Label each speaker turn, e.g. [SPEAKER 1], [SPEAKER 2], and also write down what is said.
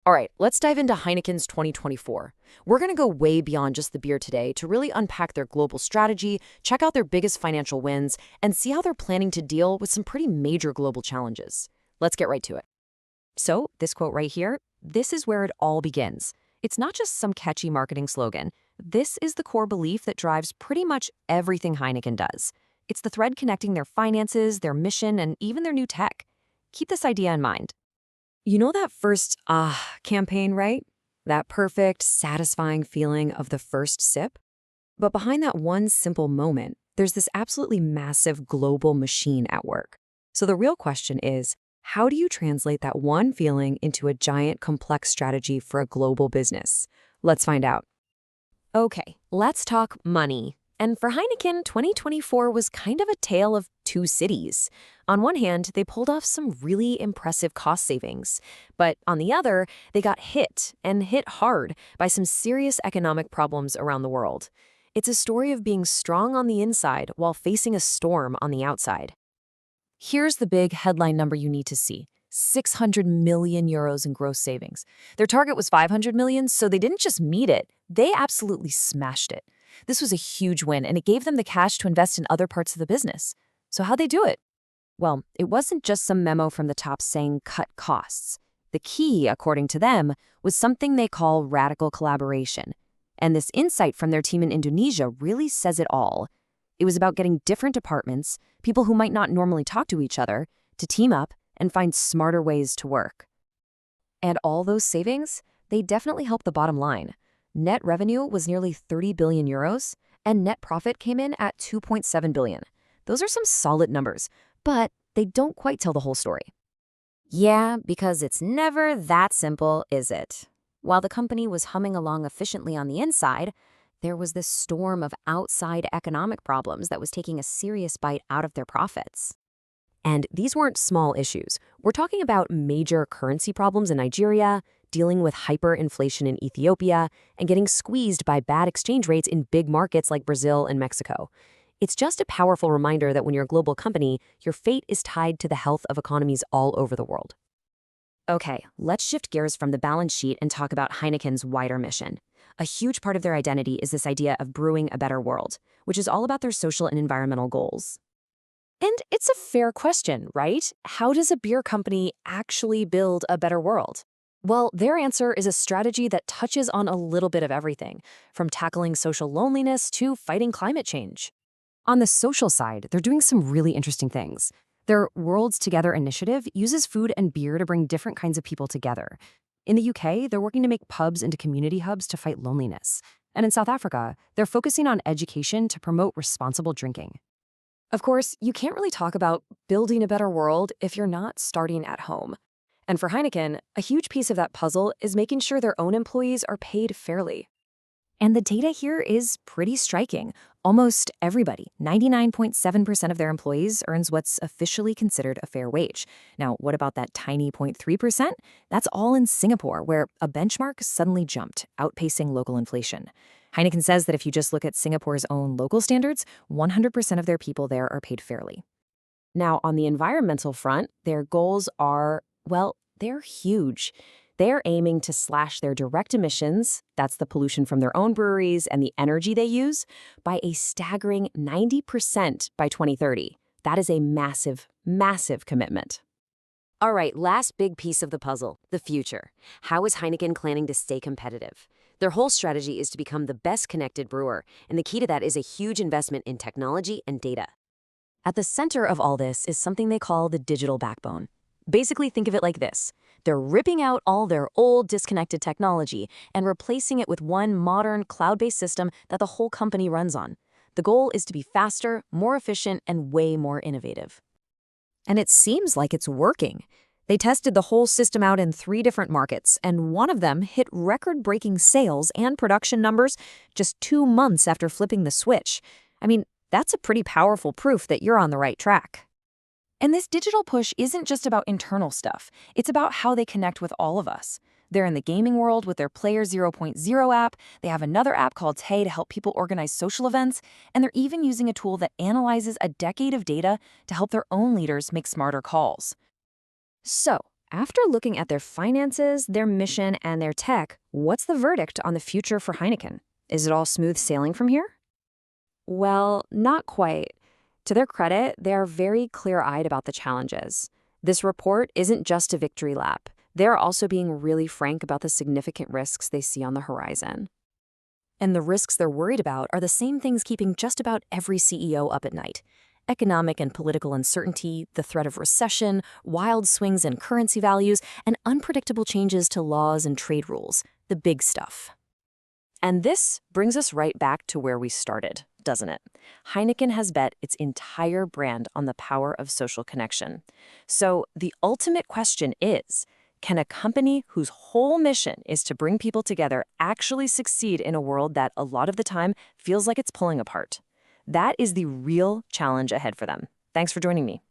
[SPEAKER 1] All right, let's dive into Heineken's 2024. We're going to go way beyond just the beer today to really unpack their global strategy, check out their biggest financial wins, and see how they're planning to deal with some pretty major global challenges. Let's get right to it. So, this quote right here, this is where it all begins. It's not just some catchy marketing slogan. This is the core belief that drives pretty much everything Heineken does. It's the thread connecting their finances, their mission, and even their new tech. Keep this idea in mind. You know that first campaign, right? That perfect, satisfying feeling of the first sip? But behind that one simple moment, there's this absolutely massive global machine at work. So the real question is, how do you translate that one feeling into a giant, complex strategy for a global business? Let's find out. Okay, let's talk money. And for Heineken, 2024 was kind of a tale of two cities. On one hand, they pulled off some really impressive cost savings. But on the other, they got hit, and hit hard, by some serious economic problems around the world. It's a story of being strong on the inside while facing a storm on the outside. Here's the big headline number you need to see. 600 million euros in gross savings. Their target was 500 million, so they didn't just meet it, they absolutely smashed it. This was a huge win, and it gave them the cash to invest in other parts of the business. So how'd they do it? Well, it wasn't just some memo from the top saying cut costs. The key, according to them, was something they call radical collaboration. And this insight from their team in Indonesia really says it all. It was about getting different departments, people who might not normally talk to each other, to team up and find smarter ways to work. And all those savings, they definitely helped the bottom line. Net revenue was nearly 30 billion euros, and net profit came in at 2.7 billion. Those are some solid numbers, but they don't quite tell the whole story. Yeah, because it's never that simple, is it? While the company was humming along efficiently on the inside, there was this storm of outside economic problems that was taking a serious bite out of their profits. And these weren't small issues. We're talking about major currency problems in Nigeria, dealing with hyperinflation in Ethiopia, and getting squeezed by bad exchange rates in big markets like Brazil and Mexico. It's just a powerful reminder that when you're a global company, your fate is tied to the health of economies all over the world. Okay, let's shift gears from the balance sheet and talk about Heineken's wider mission. A huge part of their identity is this idea of brewing a better world, which is all about their social and environmental goals. And it's a fair question, right? How does a beer company actually build a better world? Well, their answer is a strategy that touches on a little bit of everything, from tackling social loneliness to fighting climate change. On the social side, they're doing some really interesting things. Their Worlds Together initiative uses food and beer to bring different kinds of people together. In the UK, they're working to make pubs into community hubs to fight loneliness. And in South Africa, they're focusing on education to promote responsible drinking. Of course, you can't really talk about building a better world if you're not starting at home. And for Heineken, a huge piece of that puzzle is making sure their own employees are paid fairly. And the data here is pretty striking. Almost everybody, 99.7% of their employees, earns what's officially considered a fair wage. Now, what about that tiny 0.3%? That's all in Singapore, where a benchmark suddenly jumped, outpacing local inflation. Heineken says that if you just look at Singapore's own local standards, 100% of their people there are paid fairly. Now, on the environmental front, their goals are, well, they're huge. They're aiming to slash their direct emissions, that's the pollution from their own breweries and the energy they use, by a staggering 90% by 2030. That is a massive, massive commitment. All right, last big piece of the puzzle, the future. How is Heineken planning to stay competitive? Their whole strategy is to become the best connected brewer, and the key to that is a huge investment in technology and data. At the center of all this is something they call the digital backbone. Basically, think of it like this. They're ripping out all their old disconnected technology and replacing it with one modern cloud-based system that the whole company runs on. The goal is to be faster, more efficient, and way more innovative. And it seems like it's working. They tested the whole system out in 3 different markets, and one of them hit record-breaking sales and production numbers just 2 months after flipping the switch. I mean, that's a pretty powerful proof that you're on the right track. And this digital push isn't just about internal stuff. It's about how they connect with all of us. They're in the gaming world with their Player 0.0 app. They have another app called Tay to help people organize social events. And they're even using a tool that analyzes a decade of data to help their own leaders make smarter calls. So,
[SPEAKER 2] After looking at their finances, their mission, and their tech, what's the verdict on the future for Heineken? Is it all smooth sailing from here? Well, not quite. To their credit, they are very clear-eyed about the challenges. This report isn't just a victory lap. They're also being really frank about the significant risks they see on the horizon.
[SPEAKER 1] And the risks they're worried about are the same things keeping just about every CEO up at night. Economic and political uncertainty, the threat of recession, wild swings in currency values, and unpredictable changes to laws and trade rules, the big stuff. And this brings us right back to where we started, doesn't it? Heineken has bet its entire brand on the power of social connection. So the ultimate question is, can a company whose whole mission is to bring people together actually succeed in a world that a lot of the time feels like it's pulling apart? That is the real challenge ahead for them. Thanks for joining me.